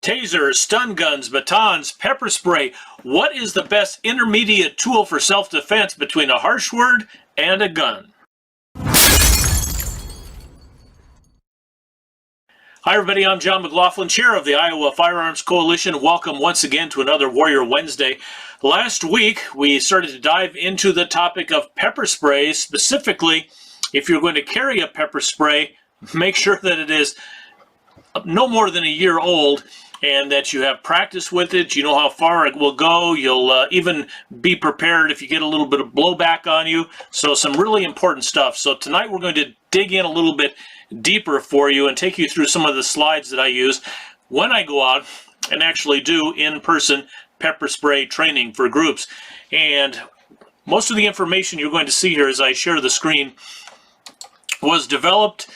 Tasers, stun guns, batons, pepper spray. What is the best intermediate tool for self-defense between a harsh word and a gun? Hi everybody, I'm John McLaughlin, chair of the Iowa Firearms Coalition. Welcome once again to another Warrior Wednesday. Last week, we started to dive into the topic of pepper spray. Specifically, if you're going to carry a pepper spray, make sure that it is no more than a year old and that you have practice with it. You know how far it will go. You'll even be prepared if you get a little bit of blowback on you. So some really important stuff. So tonight we're going to dig in a little bit deeper for you and take you through some of the slides that I use when I go out and actually do in-person pepper spray training for groups. And most of the information you're going to see here as I share the screen was developed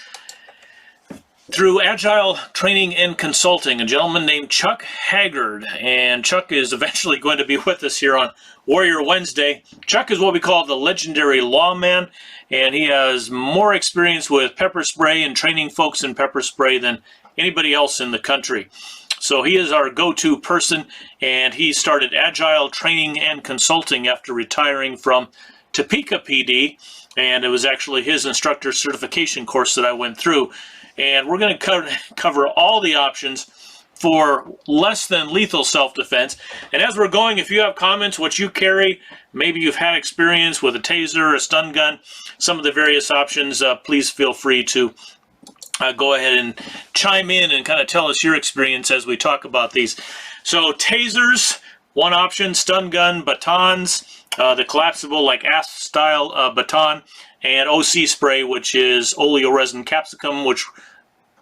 through Agile Training and Consulting, a gentleman named Chuck Haggard. And Chuck is eventually going to be with us here on Warrior Wednesday. Chuck is what we call the legendary lawman, and he has more experience with pepper spray and training folks in pepper spray than anybody else in the country. So he is our go-to person, and he started Agile Training and Consulting after retiring from Topeka PD, and it was actually his instructor certification course that I went through. And we're going to cover all the options for less than lethal self-defense. And as we're going, if you have comments, what you carry, maybe you've had experience with a taser, a stun gun, some of the various options, please feel free to go ahead and chime in and kind of tell us your experience as we talk about these. So tasers, one option, stun gun, batons, the collapsible like Asthma style baton, and OC spray, which is oleoresin capsicum, which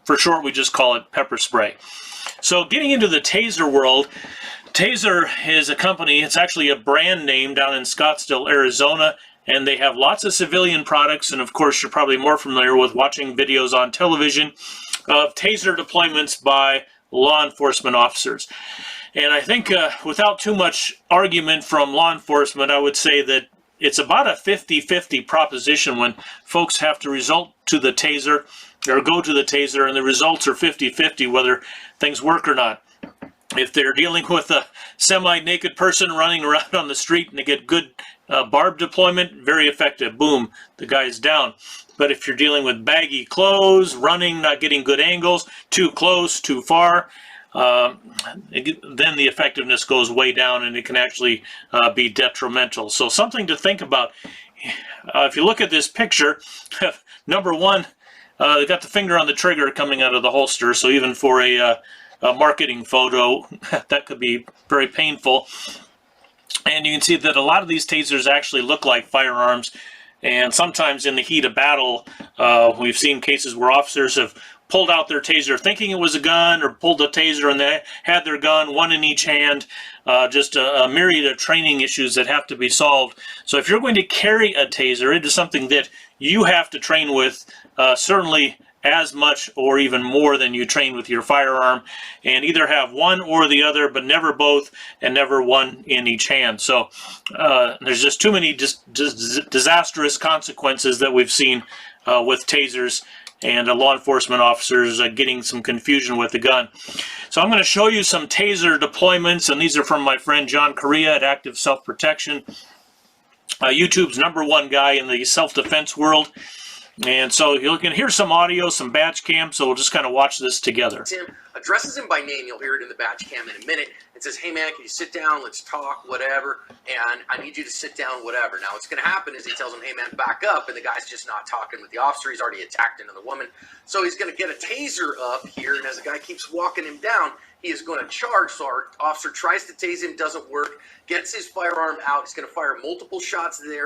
for short we just call it pepper spray. So getting into the Taser world, Taser is a company, it's actually a brand name down in Scottsdale, Arizona, and they have lots of civilian products, and of course you're probably more familiar with watching videos on television of Taser deployments by law enforcement officers. And I think without too much argument from law enforcement, I would say that it's about a 50-50 proposition when folks have to resort to the taser or go to the taser, and the results are 50-50 whether things work or not. If they're dealing with a semi-naked person running around on the street and they get good barb deployment, very effective. Boom, the guy's down. But if you're dealing with baggy clothes, running, not getting good angles, too close, too far, then the effectiveness goes way down and it can actually be detrimental. So something to think about. If you look at this picture, number one, they got the finger on the trigger coming out of the holster, so even for a marketing photo, that could be very painful. And you can see that a lot of these tasers actually look like firearms, and sometimes in the heat of battle, we've seen cases where officers have pulled out their taser thinking it was a gun, or pulled the taser and they had their gun, one in each hand. Just a myriad of training issues that have to be solved. So if you're going to carry a taser, it is something that you have to train with, certainly as much or even more than you train with your firearm, and either have one or the other, but never both, and never one in each hand. So there's just too many disastrous consequences that we've seen with tasers, and law enforcement officers getting some confusion with the gun. So I'm going to show you some taser deployments, and these are from my friend John Correa at Active Self-Protection, YouTube's #1 guy in the self-defense world. And so you can hear some audio, some badge cam, so we'll just kind of watch this together. Tim addresses him by name. You'll hear it in the badge cam in a minute. It says, hey man, can you sit down? Let's talk, whatever. And I need you to sit down, whatever. Now what's going to happen is he tells him, hey man, back up. And the guy's just not talking with the officer. He's already attacked another woman. So he's going to get a taser up here. And as the guy keeps walking him down, he is going to charge. So our officer tries to tase him, doesn't work, gets his firearm out. He's going to fire multiple shots there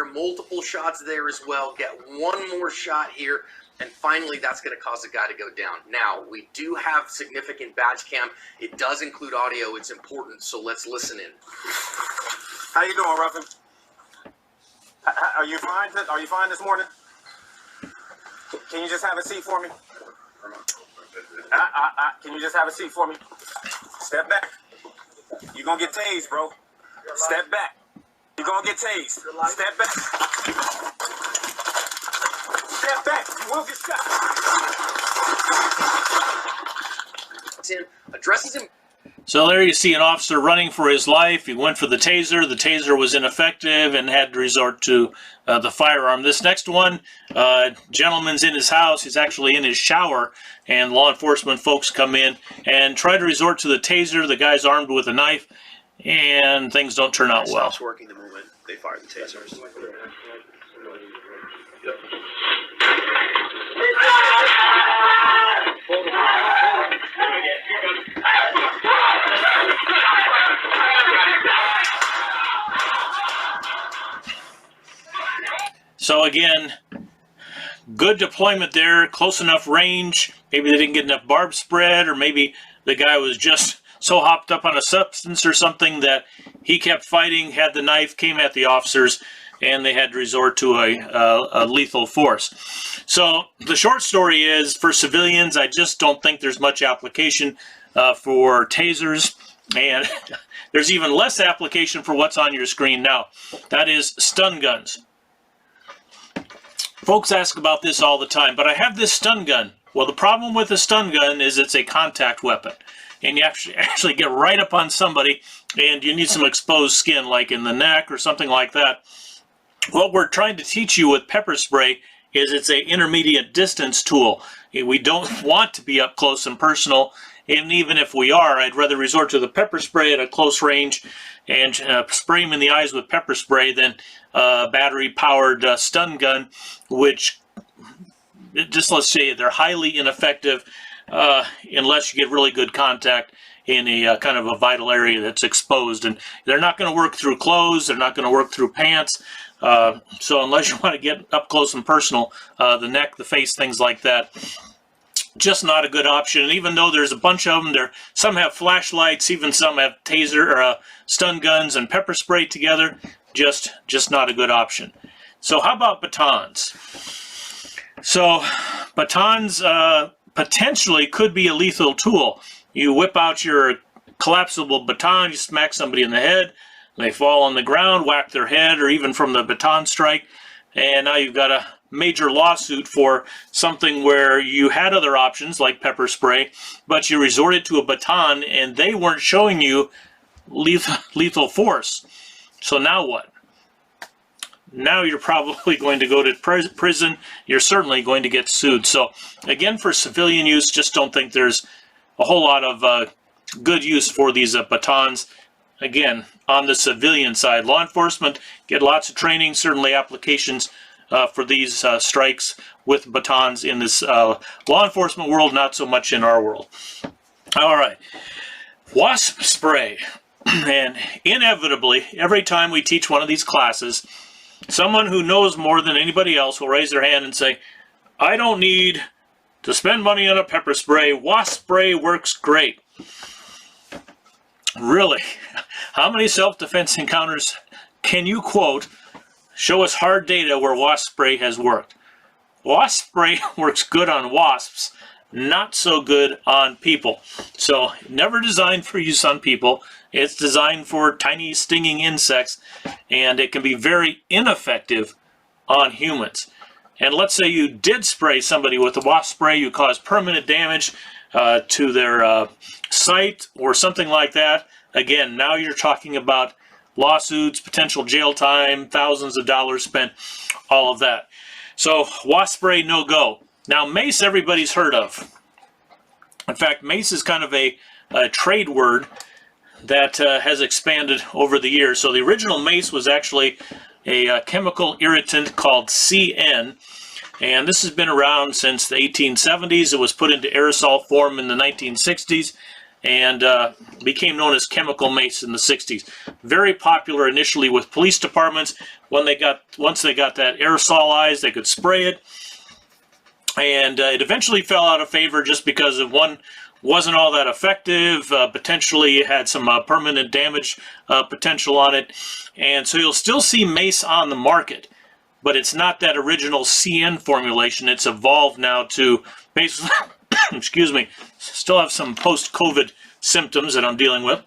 as well. Get one more shot here. And finally, that's going to cause the guy to go down. Now, we do have significant badge cam. It does include audio. It's important, so let's listen in. How you doing, Ruffin? Are you fine? Are you fine this morning? Can you just have a seat for me? Can you just have a seat for me? Step back. You're going to get tased, bro. Step back. You're going to get tased. Step back. Step back. You will get shot. Tim addresses him. So there you see an officer running for his life. He went for the taser. The taser was ineffective and had to resort to the firearm. This next one, gentleman's in his house. He's actually in his shower, and law enforcement folks come in and try to resort to the taser. The guy's armed with a knife, and things don't turn out well. Stops working the moment they fire the tasers. So again, good deployment there, close enough range. Maybe they didn't get enough barb spread, or maybe the guy was just so hopped up on a substance or something that he kept fighting, had the knife, came at the officers, and they had to resort to a lethal force. So the short story is, for civilians, I just don't think there's much application for tasers, and there's even less application for what's on your screen now. That is stun guns. Folks ask about this all the time, but I have this stun gun. Well, the problem with a stun gun is it's a contact weapon, and you actually get right up on somebody, and you need some exposed skin, like in the neck or something like that. What we're trying to teach you with pepper spray is it's an intermediate distance tool. We don't want to be up close and personal, and even if we are, I'd rather resort to the pepper spray at a close range and spray them in the eyes with pepper spray than battery-powered stun gun, which, just let's say, they're highly ineffective unless you get really good contact in a kind of a vital area that's exposed. And they're not going to work through clothes, they're not going to work through pants. So unless you want to get up close and personal, the neck, the face, things like that, just not a good option. And even though there's a bunch of them, some have flashlights, even some have taser or stun guns and pepper spray together, just not a good option. So how about batons? So batons potentially could be a lethal tool. You whip out your collapsible baton, you smack somebody in the head, they fall on the ground, whack their head, or even from the baton strike, and now you've got a major lawsuit for something where you had other options like pepper spray, but you resorted to a baton and they weren't showing you lethal force. So now what? Now you're probably going to go to prison. You're certainly going to get sued. So again, for civilian use, just don't think there's a whole lot of good use for these batons. Again, on the civilian side, law enforcement get lots of training, certainly applications for these strikes with batons in this law enforcement world, not so much in our world. All right, wasp spray. And inevitably, every time we teach one of these classes, someone who knows more than anybody else will raise their hand and say, I don't need to spend money on a pepper spray. Wasp spray works great. Really? How many self-defense encounters can you quote? Show us hard data where wasp spray has worked. Wasp spray works good on wasps, not so good on people. So never designed for use on people. It's designed for tiny stinging insects, and it can be very ineffective on humans. And let's say you did spray somebody with a wasp spray, you caused permanent damage to their sight or something like that. Again, now you're talking about lawsuits, potential jail time, thousands of dollars spent, all of that. So wasp spray, no go. Now MACE, everybody's heard of. In fact, MACE is kind of a trade word that has expanded over the years. So the original MACE was actually a chemical irritant called CN, and this has been around since the 1870s. It was put into aerosol form in the 1960s and became known as chemical mace in the 60s. Very popular initially with police departments. Once they got that aerosolized, they could spray it, and it eventually fell out of favor just because of one, wasn't all that effective, potentially had some permanent damage potential on it, and so you'll still see MACE on the market, but it's not that original CN formulation. It's evolved now to basically, excuse me, still have some post-COVID symptoms that I'm dealing with.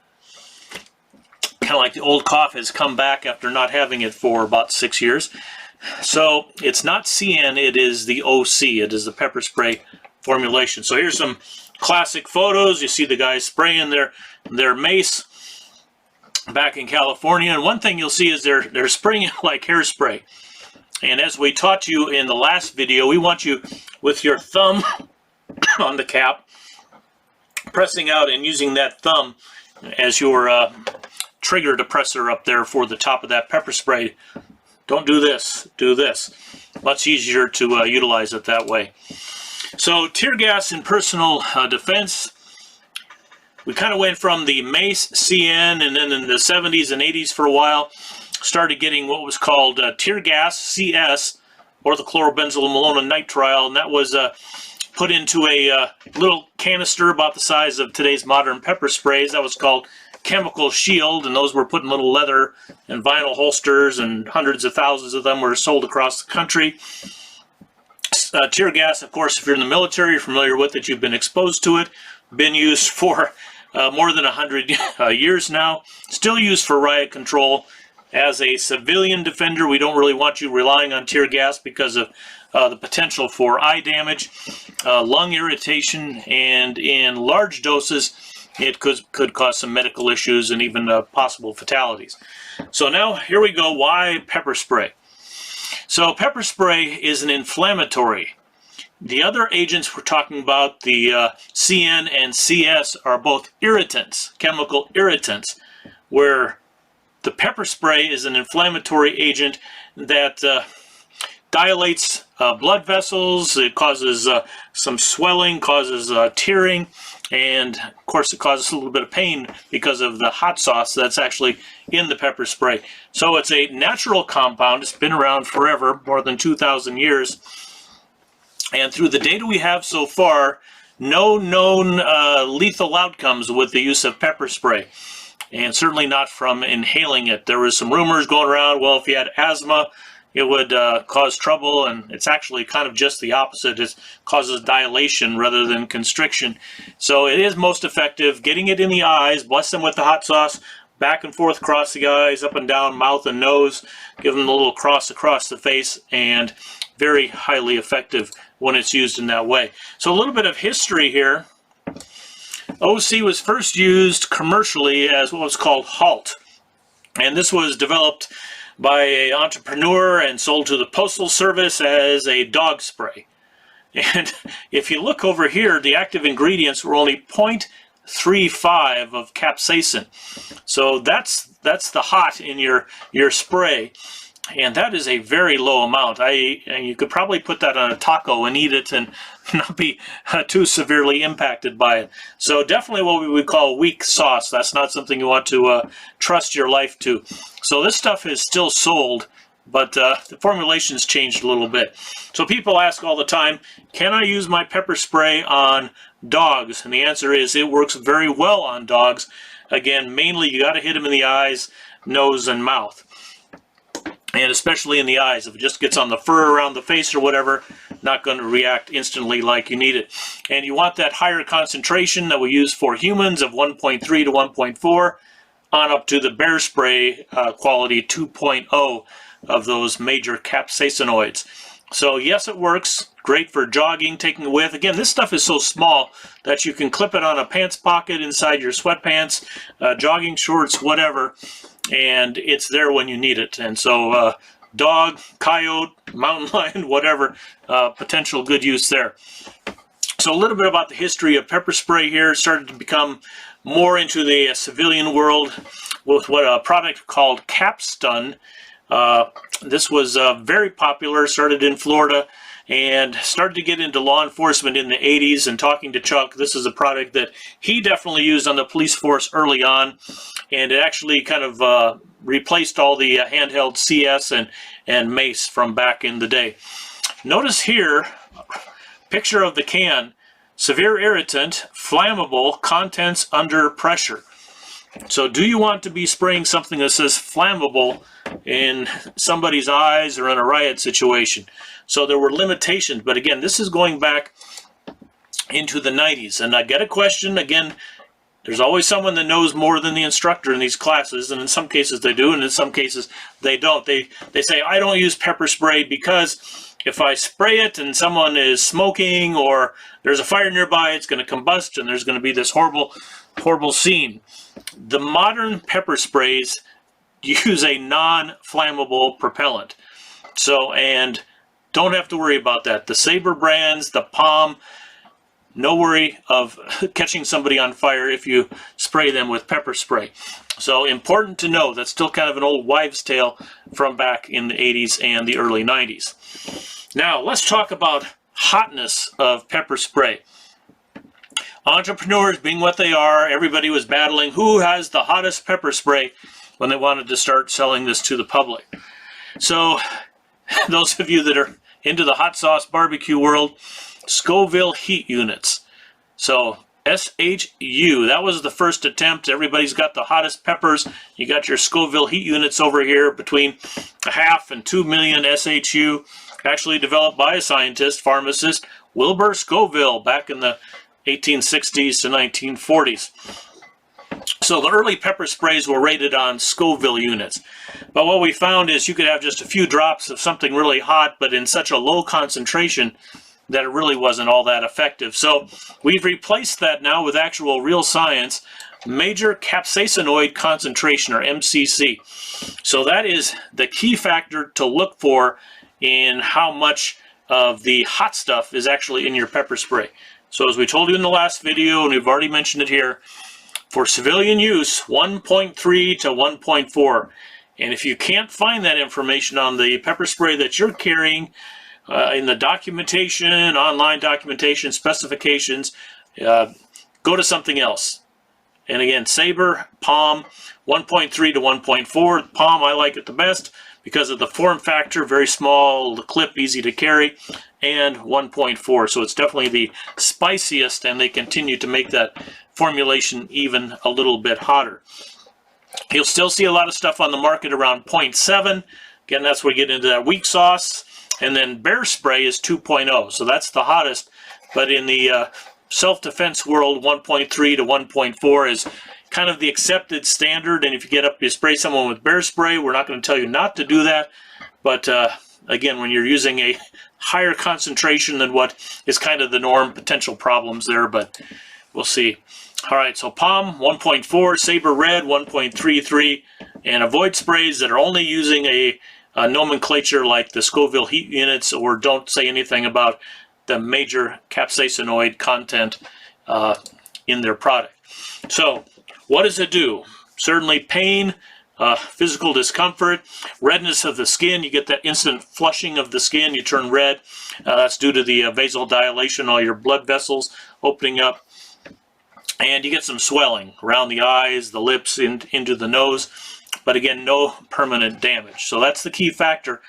Kind of like the old cough has come back after not having it for about 6 years. So it's not CN, it is the OC, it is the pepper spray formulation. So here's some classic photos. You see the guys spraying their mace back in California. And one thing you'll see is they're spraying it like hairspray. And as we taught you in the last video, we want you with your thumb on the cap, pressing out and using that thumb as your trigger depressor up there for the top of that pepper spray. Don't do this, do this. Much easier to utilize it that way. So tear gas in personal defense. We kind of went from the MACE, CN, and then in the 70s and 80s for a while, started getting what was called tear gas, CS, or the chlorobenzylmalonitrile, and that was put into a little canister about the size of today's modern pepper sprays. That was called Chemical Shield, and those were put in little leather and vinyl holsters, and hundreds of thousands of them were sold across the country. Tear gas, of course, if you're in the military, you're familiar with it, you've been exposed to it, been used for more than 100 years now, still used for riot control. As a civilian defender, we don't really want you relying on tear gas because of the potential for eye damage, lung irritation, and in large doses, it could cause some medical issues and even possible fatalities. So now, here we go. Why pepper spray? So pepper spray is an inflammatory. The other agents we're talking about, the CN and CS, are both irritants, chemical irritants, where the pepper spray is an inflammatory agent that dilates blood vessels. It causes some swelling, causes tearing, and of course it causes a little bit of pain because of the hot sauce that's actually in the pepper spray. So it's a natural compound. It's been around forever, more than 2,000 years. And through the data we have so far, no known lethal outcomes with the use of pepper spray. And certainly not from inhaling it. There was some rumors going around, well, if you had asthma, it would cause trouble, and it's actually kind of just the opposite. It causes dilation rather than constriction. So it is most effective. Getting it in the eyes, bless them with the hot sauce, back and forth across the eyes, up and down, mouth and nose, give them a little cross across the face, and very highly effective when it's used in that way. So a little bit of history here. OC was first used commercially as what was called HALT, and this was developed by an entrepreneur and sold to the Postal Service as a dog spray. And if you look over here, the active ingredients were only 0.35 of capsaicin. So that's the hot in your spray. And that is a very low amount. And you could probably put that on a taco and eat it and not be too severely impacted by it. So definitely what we would call weak sauce. That's not something you want to trust your life to. So this stuff is still sold, but the formulation's changed a little bit. So people ask all the time, can I use my pepper spray on dogs? And the answer is it works very well on dogs. Again, mainly you got to hit them in the eyes, nose, and mouth. And especially in the eyes. If it just gets on the fur around the face or whatever, not going to react instantly like you need it. And you want that higher concentration that we use for humans of 1.3 to 1.4 on up to the bear spray quality 2.0 of those major capsaicinoids. So yes, it works. Great for jogging, taking it with. Again, this stuff is so small that you can clip it on a pants pocket inside your sweatpants, jogging shorts, whatever. And it's there when you need it. And so dog, coyote, mountain lion, whatever, potential good use there. So a little bit about the history of pepper spray here. It started to become more into the civilian world with what a product called Capstun. This was very popular, started in Florida, and started to get into law enforcement in the 80s. And talking to Chuck, this is a product that he definitely used on the police force early on, and it actually kind of replaced all the handheld CS and MACE from back in the day. Notice here, picture of the can, severe irritant, flammable, contents under pressure. So do you want to be spraying something that says flammable in somebody's eyes or in a riot situation? So there were limitations, but again, this is going back into the 90s. And I get a question, again, there's always someone that knows more than the instructor in these classes, and in some cases they do, and in some cases they don't. They say, I don't use pepper spray because if I spray it and someone is smoking or there's a fire nearby, it's going to combust and there's going to be this horrible, horrible scene. The modern pepper sprays use a non-flammable propellant. So, and don't have to worry about that. The Saber brands, the POM, no worry of catching somebody on fire if you spray them with pepper spray. So important to know, that's still kind of an old wives' tale from back in the 80s and the early 90s. Now, let's talk about hotness of pepper spray. Entrepreneurs being what they are, everybody was battling who has the hottest pepper spray when they wanted to start selling this to the public. So, those of you that are into the hot sauce barbecue world, Scoville heat units. So SHU, that was the first attempt. Everybody's got the hottest peppers. You got your Scoville heat units over here between 0.5 and 2 million SHU, actually developed by a scientist, pharmacist, Wilbur Scoville, back in the 1860s to 1940s. So the early pepper sprays were rated on Scoville units. But what we found is you could have just a few drops of something really hot, but in such a low concentration that it really wasn't all that effective. So we've replaced that now with actual real science, major capsaicinoid concentration, or MCC. So that is the key factor to look for in how much of the hot stuff is actually in your pepper spray. So as we told you in the last video, and we've already mentioned it here, for civilian use, 1.3 to 1.4. And if you can't find that information on the pepper spray that you're carrying, in the documentation, online documentation, specifications, go to something else. And again, Saber, POM, 1.3 to 1.4. POM, I like it the best because of the form factor, very small, the clip, easy to carry, and 1.4. So it's definitely the spiciest, and they continue to make that formulation even a little bit hotter. You'll still see a lot of stuff on the market around 0.7. Again, that's where we get into that weak sauce. And then bear spray is 2.0, so that's the hottest. But in the self-defense world, 1.3 to 1.4 is kind of the accepted standard. And if you get up, you spray someone with bear spray, we're not going to tell you not to do that. But again, when you're using a higher concentration than what is kind of the norm, potential problems there, but we'll see. All right, so POM 1.4, Saber Red 1.33, and avoid sprays that are only using a nomenclature like the Scoville heat units, or don't say anything about the major capsaicinoid content in their product. So what does it do? Certainly pain, physical discomfort, redness of the skin. You get that instant flushing of the skin, you turn red. That's due to the vasodilation, all your blood vessels opening up. And you get some swelling around the eyes, the lips, into the nose. But again, no permanent damage. So that's the key factor.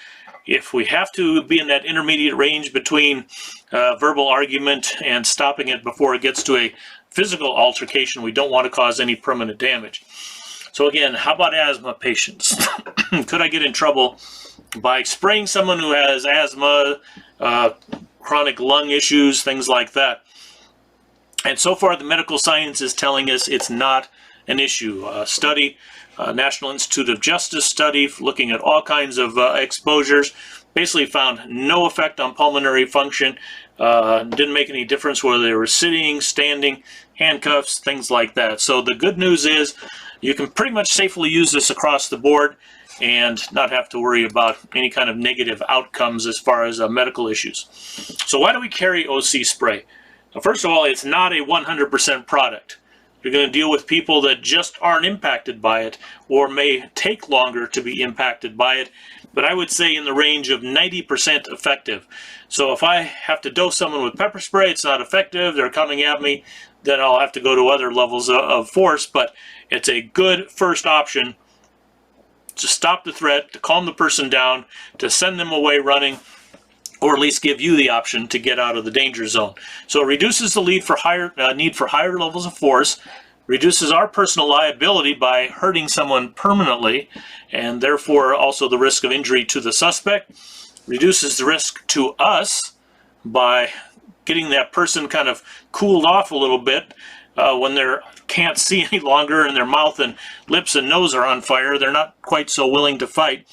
If we have to be in that intermediate range between verbal argument and stopping it before it gets to a physical altercation, we don't want to cause any permanent damage. So again, how about asthma patients? Could I get in trouble by spraying someone who has asthma, chronic lung issues, things like that? And so far, the medical science is telling us it's not an issue. Study, National Institute of Justice study looking at all kinds of exposures, basically found no effect on pulmonary function. Didn't make any difference whether they were sitting, standing, handcuffs, things like that. So the good news is you can pretty much safely use this across the board and not have to worry about any kind of negative outcomes as far as medical issues. So why do we carry OC spray? Well, first of all, it's not a 100% product. You're going to deal with people that just aren't impacted by it, or may take longer to be impacted by it, but I would say in the range of 90% effective. So if I have to dose someone with pepper spray, it's not effective, they're coming at me, then I'll have to go to other levels of force, but it's a good first option to stop the threat, to calm the person down, to send them away running, or at least give you the option to get out of the danger zone. So it reduces the need for higher levels of force, reduces our personal liability by hurting someone permanently, and therefore also the risk of injury to the suspect, reduces the risk to us by getting that person kind of cooled off a little bit when they can't see any longer and their mouth and lips and nose are on fire. They're not quite so willing to fight.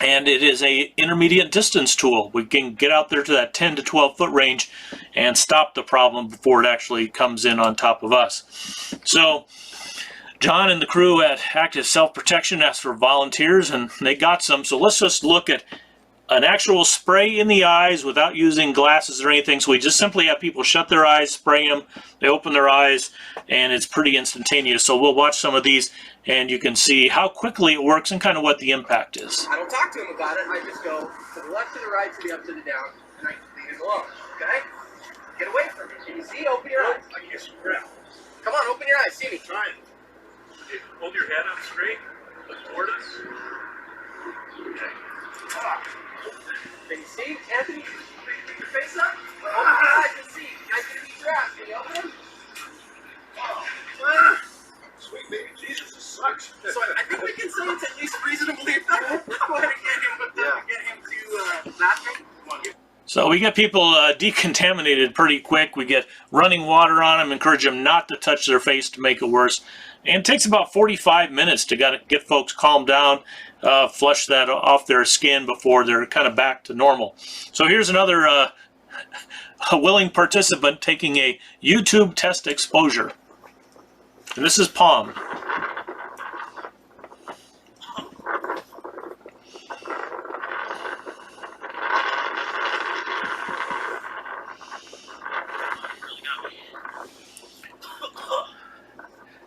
And it is a intermediate distance tool. We can get out there to that 10 to 12 foot range and stop the problem before it actually comes in on top of us. So John and the crew at Active Self-Protection asked for volunteers, and they got some. So let's just look at an actual spray in the eyes without using glasses or anything. So we just simply have people shut their eyes, spray them, they open their eyes, and it's pretty instantaneous. So we'll watch some of these, and you can see how quickly it works and kind of what the impact is. I don't talk to him about it. I just go to the left, to the right, to the up, to the down, and I leave it alone. Okay? Get away from me. Can you see? Open your eyes. I guess you grab. Come on, open your eyes. See me. Trying. Hold your head up straight. Look toward us. Okay. Ah. Can you see? Anthony, pick your face up. Open your eyes and see. You guys gonna be trapped. Can you open them? Sweet baby Jesus, this sucks. So I think we can say it's at least reasonably effective. Let's go ahead and get him hooked up and get him to the bathroom. Come on. So we get people decontaminated pretty quick. We get running water on them, encourage them not to touch their face to make it worse. And it takes about 45 minutes to get folks calmed down, flush that off their skin before they're kind of back to normal. So here's another a willing participant taking a YouTube test exposure. And this is POM.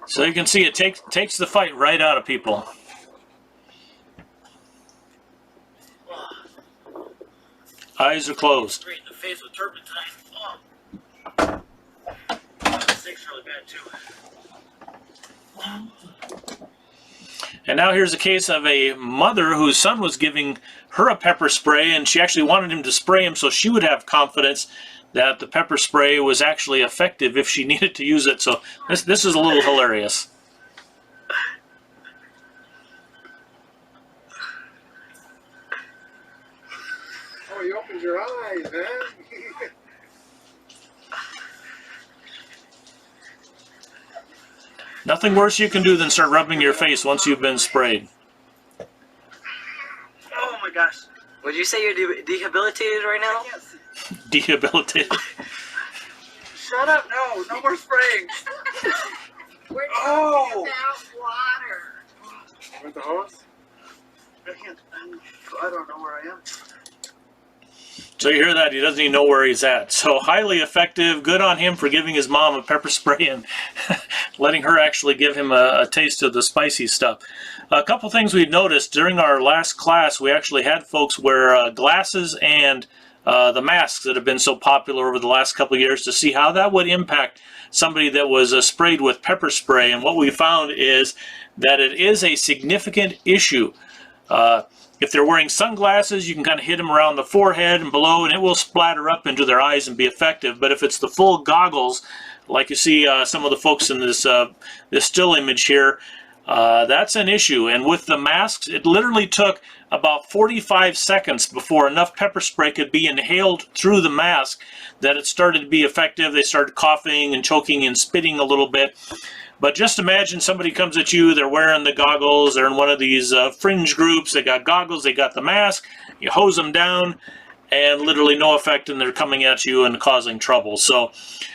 So you can see it takes the fight right out of people. Eyes are closed. Straight in the face with turpentine. Oh. This thing's really bad too. And now here's a case of a mother whose son was giving her a pepper spray, and she actually wanted him to spray him so she would have confidence that the pepper spray was actually effective if she needed to use it. So this is a little hilarious. Oh, you opened your eyes, man. Nothing worse you can do than start rubbing your face once you've been sprayed. Oh my gosh. Would you say you're debilitated right now? Yes. Debilitated. Shut up! No more spraying. We're Oh. talking about water. With the hose? I don't know where I am. So you hear that, he doesn't even know where he's at. So highly effective, good on him for giving his mom a pepper spray and letting her actually give him a taste of the spicy stuff. A couple things we've noticed during our last class, we actually had folks wear glasses and the masks that have been so popular over the last couple of years to see how that would impact somebody that was sprayed with pepper spray. And what we found is that it is a significant issue. If they're wearing sunglasses, you can kind of hit them around the forehead and below, and it will splatter up into their eyes and be effective. But if it's the full goggles, like you see some of the folks in this still image here, that's an issue. And with the masks, it literally took about 45 seconds before enough pepper spray could be inhaled through the mask that it started to be effective. They started coughing and choking and spitting a little bit. But just imagine somebody comes at you, they're wearing the goggles, they're in one of these fringe groups, they got goggles, they got the mask, you hose them down, and literally no effect, and they're coming at you and causing trouble. So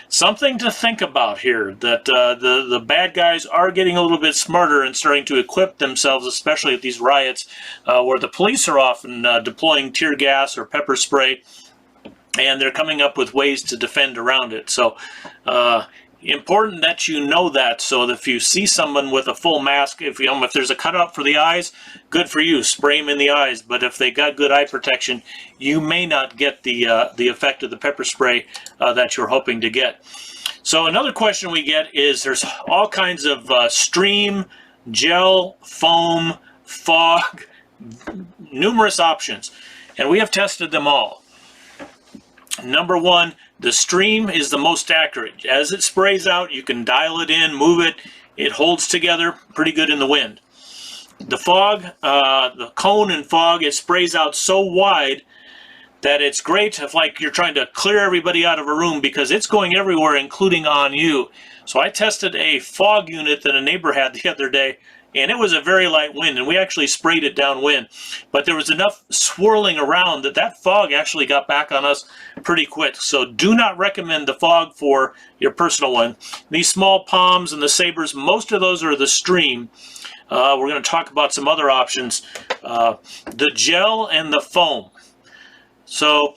something to think about here, that the bad guys are getting a little bit smarter and starting to equip themselves, especially at these riots where the police are often deploying tear gas or pepper spray, and they're coming up with ways to defend around it. So important that you know that, so that if you see someone with a full mask, if there's a cutout for the eyes, good for you, spray them in the eyes. But if they got good eye protection, you may not get the effect of the pepper spray that you're hoping to get. So another question we get is there's all kinds of stream, gel, foam, fog, numerous options, and we have tested them all. Number one, the stream is the most accurate. As it sprays out, you can dial it in, move it. It holds together pretty good in the wind. The fog, the cone and fog, it sprays out so wide that it's great if like you're trying to clear everybody out of a room because it's going everywhere, including on you. So I tested a fog unit that a neighbor had the other day, and it was a very light wind, and we actually sprayed it downwind. But there was enough swirling around that fog actually got back on us pretty quick. So do not recommend the fog for your personal one. These small palms and the sabers, most of those are the stream. We're going to talk about some other options. The gel and the foam. So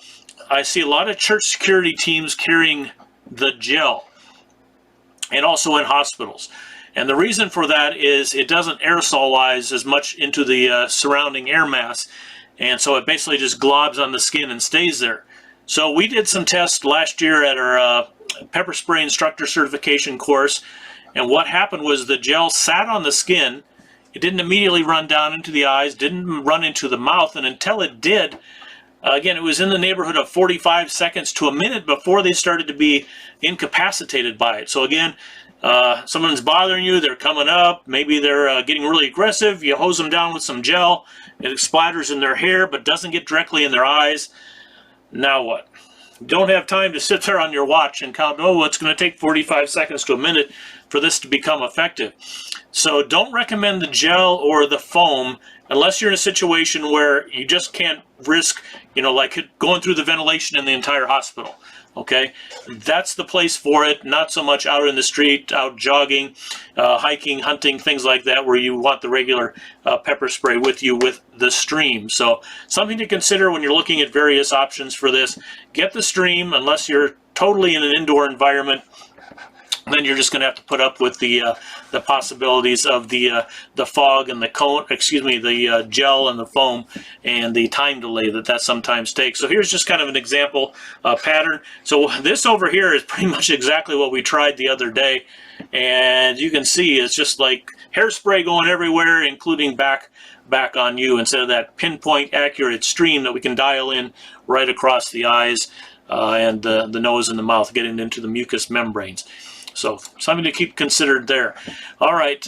I see a lot of church security teams carrying the gel, and also in hospitals. And the reason for that is it doesn't aerosolize as much into the surrounding air mass, and so it basically just globs on the skin and stays there. So we did some tests last year at our pepper spray instructor certification course, and what happened was the gel sat on the skin. It didn't immediately run down into the eyes, didn't run into the mouth, and until it did, again, it was in the neighborhood of 45 seconds to a minute before they started to be incapacitated by it. So again, someone's bothering you, they're coming up, maybe they're getting really aggressive, you hose them down with some gel, it splatters in their hair but doesn't get directly in their eyes. Now what? You don't have time to sit there on your watch and count, oh, it's going to take 45 seconds to a minute for this to become effective. So don't recommend the gel or the foam unless you're in a situation where you just can't risk, like going through the ventilation in the entire hospital. Okay, that's the place for it, not so much out in the street, out jogging, hiking, hunting, things like that, where you want the regular pepper spray with you with the stream. So something to consider when you're looking at various options for this. Get the stream unless you're totally in an indoor environment. Then you're just going to have to put up with the possibilities of the fog and the cone, the gel and the foam, and the time delay that sometimes takes. So here's just kind of an example pattern. So this over here is pretty much exactly what we tried the other day, and you can see it's just like hairspray going everywhere, including back on you, instead of that pinpoint accurate stream that we can dial in right across the eyes and the nose and the mouth, getting into the mucous membranes. So something to keep considered there. All right,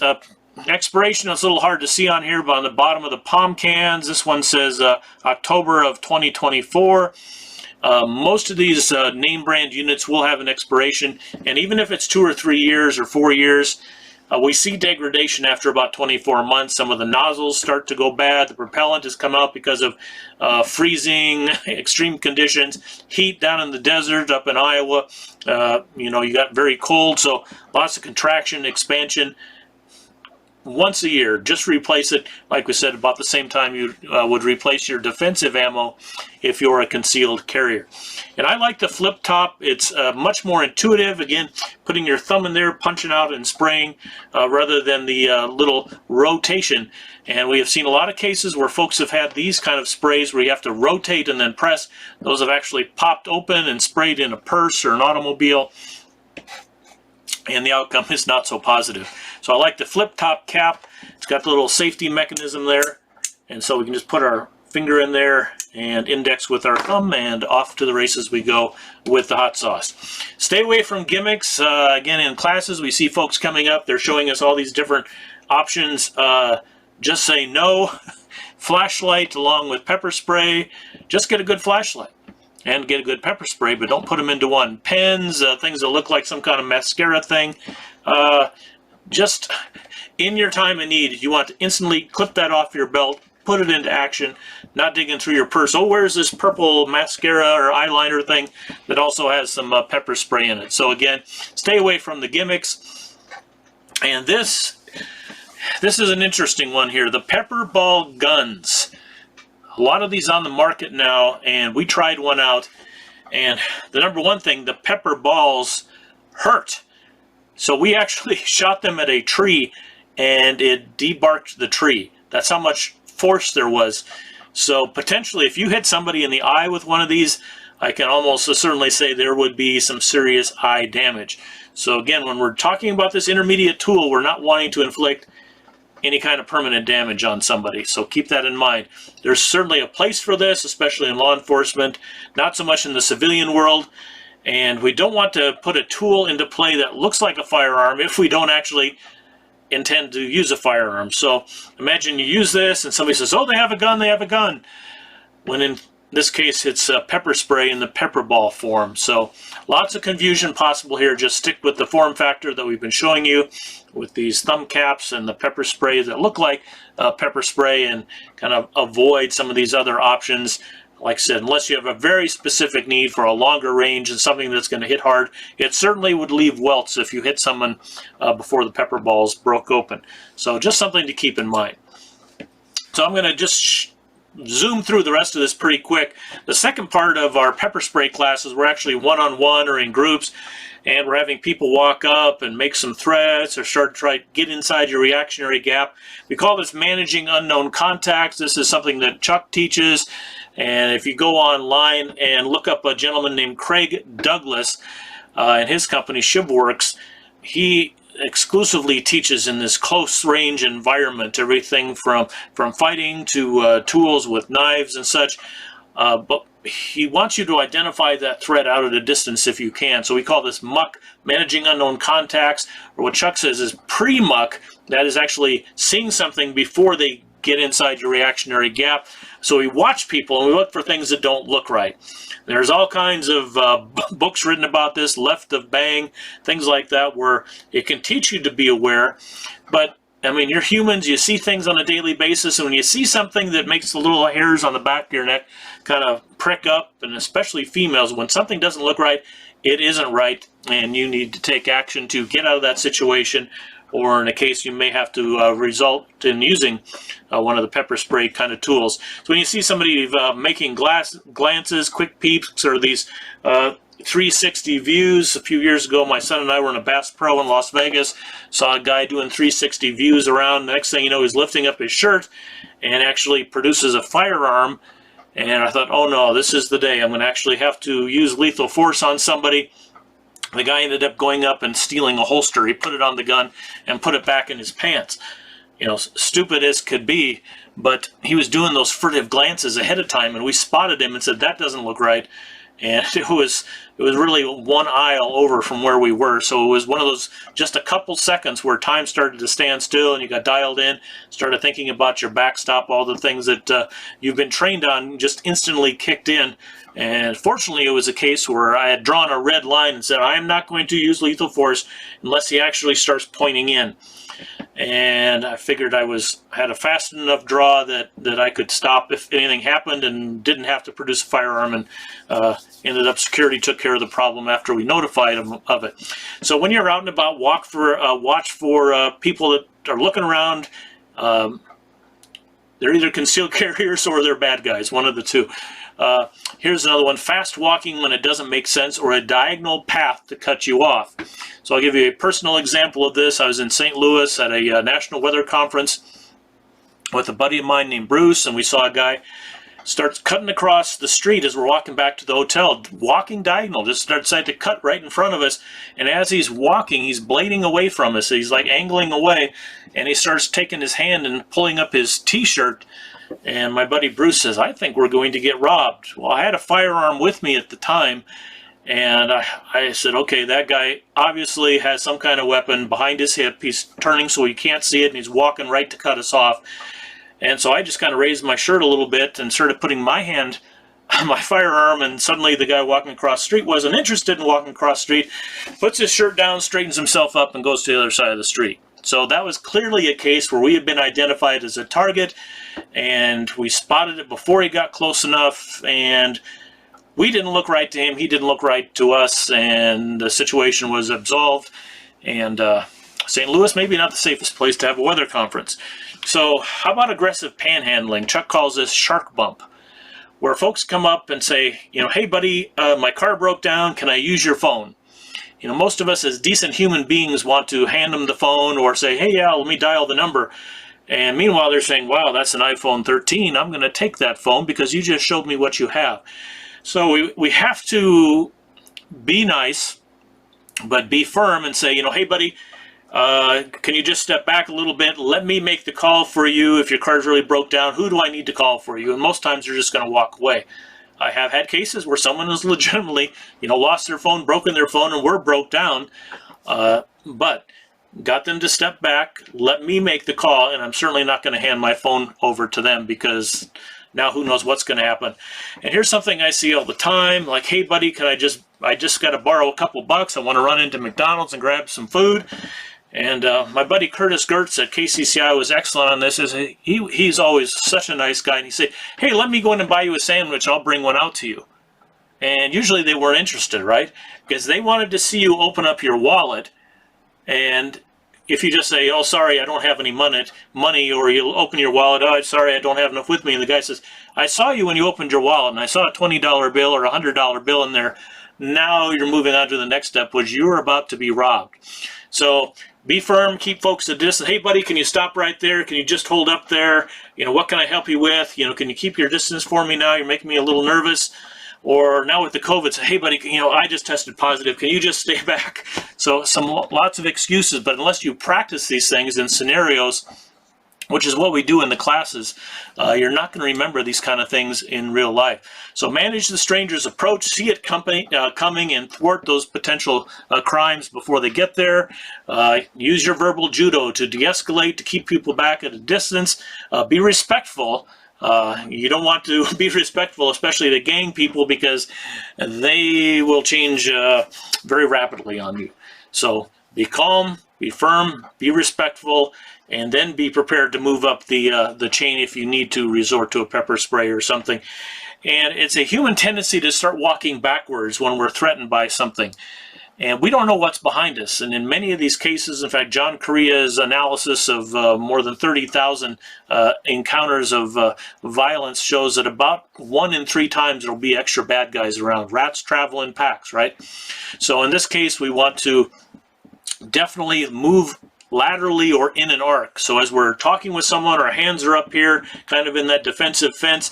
expiration is a little hard to see on here, but on the bottom of the POM cans, this one says October of 2024. Most of these name brand units will have an expiration, and even if it's 2 or 3 years or 4 years, we see degradation after about 24 months. Some of the nozzles start to go bad. The propellant has come out because of freezing, extreme conditions, heat down in the desert up in Iowa. You got very cold, so lots of contraction, expansion. Once a year, just replace it, like we said, about the same time you would replace your defensive ammo if you're a concealed carrier. And I like the flip top. It's much more intuitive. Again, putting your thumb in there, punching out and spraying rather than the little rotation. And we have seen a lot of cases where folks have had these kind of sprays where you have to rotate and then press. Those have actually popped open and sprayed in a purse or an automobile, and the outcome is not so positive. So I like the flip top cap. It's got the little safety mechanism there, and so we can just put our finger in there and index with our thumb, and off to the races we go with the hot sauce. Stay away from gimmicks. Again, in classes we see folks coming up, they're showing us all these different options. Just say no. Flashlight along with pepper spray. Just get a good flashlight and get a good pepper spray, but don't put them into one. Pens, things that look like some kind of mascara thing. Just in your time of need, you want to instantly clip that off your belt, put it into action, not digging through your purse. Oh, where's this purple mascara or eyeliner thing that also has some pepper spray in it? So again, stay away from the gimmicks. And this is an interesting one here, the pepper ball guns. A lot of these on the market now, and we tried one out, and the number one thing, the pepper balls hurt. So we actually shot them at a tree, and it debarked the tree. That's how much force there was. So potentially, if you hit somebody in the eye with one of these, I can almost certainly say there would be some serious eye damage. So again, when we're talking about this intermediate tool, we're not wanting to inflict any kind of permanent damage on somebody. So keep that in mind. There's certainly a place for this, especially in law enforcement, not so much in the civilian world. And we don't want to put a tool into play that looks like a firearm if we don't actually intend to use a firearm. So imagine you use this and somebody says, oh, they have a gun, they have a gun. When in this case, it's pepper spray in the pepper ball form. So lots of confusion possible here. Just stick with the form factor that we've been showing you with these thumb caps and the pepper spray that look like pepper spray, and kind of avoid some of these other options. Like I said, unless you have a very specific need for a longer range and something that's going to hit hard, it certainly would leave welts if you hit someone before the pepper balls broke open. So just something to keep in mind. So I'm going to just zoom through the rest of this pretty quick. The second part of our pepper spray classes, we're actually one-on-one or in groups, and we're having people walk up and make some threats or start to try to get inside your reactionary gap. We call this managing unknown contacts. This is something that Chuck teaches, and if you go online and look up a gentleman named Craig Douglas and his company ShivWorks, he exclusively teaches in this close range environment, everything from fighting to tools with knives and such, but he wants you to identify that threat out at a distance if you can. So we call this muck, managing unknown contacts, or what Chuck says is pre-muck. That is actually seeing something before they get inside your reactionary gap. So we watch people and we look for things that don't look right. There's all kinds of books written about this, Left of Bang, things like that, where it can teach you to be aware. But I mean, you're humans, you see things on a daily basis, and when you see something that makes the little hairs on the back of your neck kind of prick up, and especially females, when something doesn't look right, it isn't right, and you need to take action to get out of that situation, or in a case you may have to result in using one of the pepper spray kind of tools. So when you see somebody making glances, quick peeks, or these 360 views. A few years ago, my son and I were in a Bass Pro in Las Vegas, saw a guy doing 360 views around. The next thing you know, he's lifting up his shirt and actually produces a firearm. And I thought, oh no, this is the day. I'm going to actually have to use lethal force on somebody. The guy ended up going up and stealing a holster. He put it on the gun and put it back in his pants. You know, stupid as could be, but he was doing those furtive glances ahead of time, and we spotted him and said, that doesn't look right. And it was really one aisle over from where we were. So it was one of those just a couple seconds where time started to stand still, and you got dialed in, started thinking about your backstop, all the things that you've been trained on just instantly kicked in. And fortunately, it was a case where I had drawn a red line and said, I am not going to use lethal force unless he actually starts pointing in. And I figured I had a fast enough draw that I could stop if anything happened and didn't have to produce a firearm, and ended up security took care of the problem after we notified them of it. So when you're out and about, watch for people that are looking around. They're either concealed carriers or they're bad guys, one of the two. Here's another one, fast walking when it doesn't make sense, or a diagonal path to cut you off. So I'll give you a personal example of this. I was in St. Louis at a national weather conference with a buddy of mine named Bruce, and we saw a guy starts cutting across the street as we're walking back to the hotel, walking diagonal, just decided to cut right in front of us. And as he's walking, he's blading away from us. He's like angling away, and he starts taking his hand and pulling up his t-shirt. And my buddy Bruce says, I think we're going to get robbed. Well, I had a firearm with me at the time, and I said, okay, that guy obviously has some kind of weapon behind his hip. He's turning so he can't see it, and he's walking right to cut us off. And so I just kind of raised my shirt a little bit and started putting my hand on my firearm, and suddenly the guy walking across the street wasn't interested in walking across the street, puts his shirt down, straightens himself up, and goes to the other side of the street. So that was clearly a case where we had been identified as a target, and we spotted it before he got close enough, and we didn't look right to him, he didn't look right to us, and the situation was absolved. And St. Louis, maybe not the safest place to have a weather conference. So how about aggressive panhandling? Chuck calls this shark bump, where folks come up and say, you know, hey buddy, my car broke down, can I use your phone? You know, most of us as decent human beings want to hand them the phone or say, hey, yeah, let me dial the number. And meanwhile, they're saying, wow, that's an iPhone 13. I'm going to take that phone because you just showed me what you have. So we have to be nice, but be firm and say, you know, hey, buddy, can you just step back a little bit? Let me make the call for you. If your car's really broke down, who do I need to call for you? And most times they're just going to walk away. I have had cases where someone has legitimately, you know, lost their phone, broken their phone, and were broke down, but got them to step back, let me make the call, and I'm certainly not going to hand my phone over to them because Now who knows what's going to happen. And here's something I see all the time, like, hey buddy, I just got to borrow a couple bucks. I want to run into McDonald's and grab some food. And my buddy Curtis Gertz at KCCI was excellent on this. He's always such a nice guy. And he said, hey, let me go in and buy you a sandwich. I'll bring one out to you. And usually they weren't interested, right? Because they wanted to see you open up your wallet. And if you just say, oh, sorry, I don't have any money, or you open your wallet, oh, sorry, I don't have enough with me. And the guy says, I saw you when you opened your wallet, and I saw a $20 bill or a $100 bill in there. Now you're moving on to the next step, which you're about to be robbed. So be firm, keep folks at distance. Hey, buddy, can you stop right there? Can you just hold up there? What can I help you with? Can you keep your distance for me now? You're making me a little nervous. Or now with the COVID, say, hey, buddy, I just tested positive. Can you just stay back? So lots of excuses, but unless you practice these things in scenarios, which is what we do in the classes, you're not going to remember these kind of things in real life. So manage the stranger's approach, see it coming, and thwart those potential crimes before they get there. Use your verbal judo to de-escalate, to keep people back at a distance. Be respectful. You don't want to be respectful, especially to gang people, because they will change very rapidly on you. So be calm, be firm, be respectful, and then be prepared to move up the chain if you need to resort to a pepper spray or something. And it's a human tendency to start walking backwards when we're threatened by something. And we don't know what's behind us. And in many of these cases, in fact, John Correa's analysis of more than 30,000 encounters of violence shows that about 1 in 3 times there'll be extra bad guys around. Rats travel in packs, right? So in this case, we want to definitely move laterally or in an arc. So as we're talking with someone, our hands are up here, kind of in that defensive fence,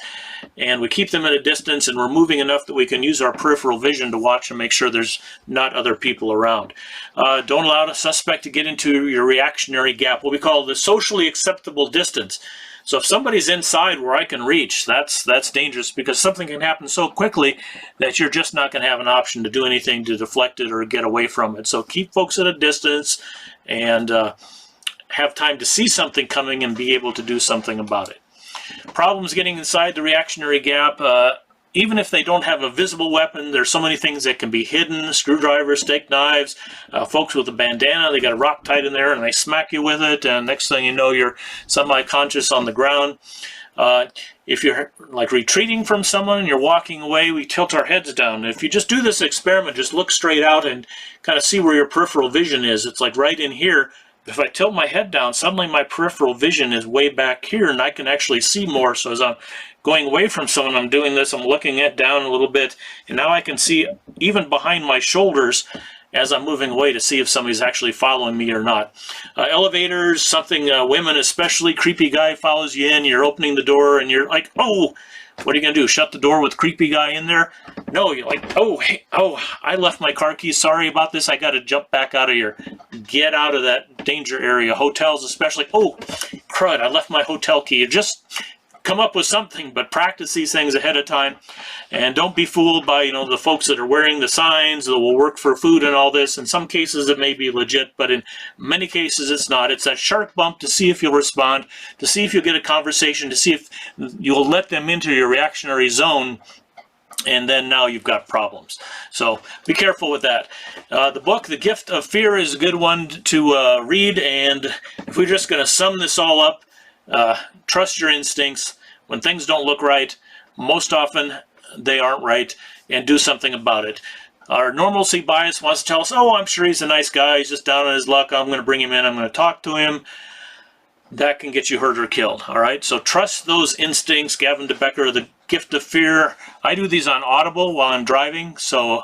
and we keep them at a distance, and we're moving enough that we can use our peripheral vision to watch and make sure there's not other people around. Don't allow a suspect to get into your reactionary gap, what we call the socially acceptable distance. So if somebody's inside where I can reach, that's dangerous, because something can happen so quickly that you're just not going to have an option to do anything to deflect it or get away from it. So keep folks at a distance and have time to see something coming and be able to do something about it. Problems getting inside the reactionary gap, even if they don't have a visible weapon, there's so many things that can be hidden: screwdrivers, steak knives, folks with a bandana, they got a rock tied in there and they smack you with it, and next thing you know, you're semi-conscious on the ground. If you're like retreating from someone and you're walking away, we tilt our heads down. If you just do this experiment, just look straight out and kind of see where your peripheral vision is. It's like right in here. If I tilt my head down, suddenly my peripheral vision is way back here, and I can actually see more. So as I'm going away from someone, I'm doing this, I'm looking down a little bit, and now I can see even behind my shoulders as I'm moving away to see if somebody's actually following me or not. Elevators, something, women especially, creepy guy follows you in, you're opening the door, and you're like, oh, what are you going to do, shut the door with creepy guy in there? No, you're like, oh, hey, oh, I left my car keys, sorry about this, I got to jump back out of here. Get out of that danger area. Hotels especially, oh, crud, I left my hotel key. You just come up with something, but practice these things ahead of time, and don't be fooled by the folks that are wearing the signs that will work for food and all this. In some cases it may be legit, but in many cases it's not. It's that shark bump to see if you'll respond, to see if you'll get a conversation, to see if you'll let them into your reactionary zone, and then now you've got problems. So be careful with that. The book, The Gift of Fear, is a good one to read, and if we're just going to sum this all up, trust your instincts. When things don't look right, most often they aren't right, and do something about it. Our normalcy bias wants to tell us, oh, I'm sure he's a nice guy, he's just down on his luck, I'm going to bring him in, I'm going to talk to him. That can get you hurt or killed, all right? So trust those instincts. Gavin DeBecker, The Gift of Fear. I do these on Audible while I'm driving, so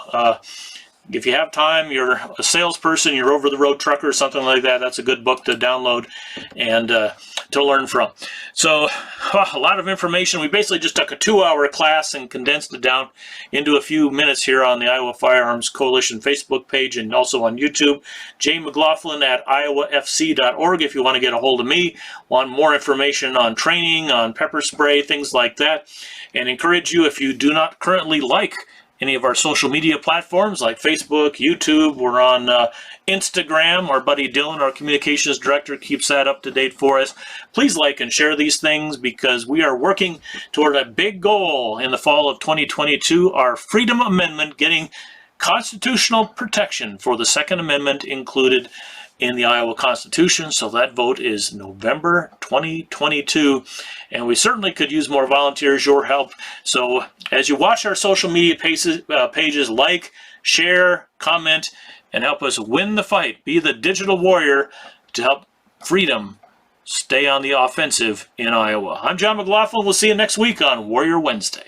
if you have time, you're a salesperson, you're over-the-road trucker, something like that, that's a good book to download and to learn from. So a lot of information. We basically just took a 2-hour class and condensed it down into a few minutes here on the Iowa Firearms Coalition Facebook page and also on YouTube. Jay McLaughlin at iowafc.org if you want to get a hold of me, want more information on training, on pepper spray, things like that. And encourage you, if you do not currently like any of our social media platforms like Facebook, YouTube. We're on Instagram. Our buddy Dylan, our communications director, keeps that up to date for us. Please like and share these things because we are working toward a big goal in the fall of 2022, our Freedom Amendment, getting constitutional protection for the Second Amendment included in the Iowa Constitution. So that vote is November 2022, and we certainly could use more volunteers, your help. So as you watch our social media pages, like, share, comment, and help us win the fight. Be the digital warrior to help freedom stay on the offensive in Iowa. I'm John McLaughlin. We'll see you next week on Warrior Wednesday.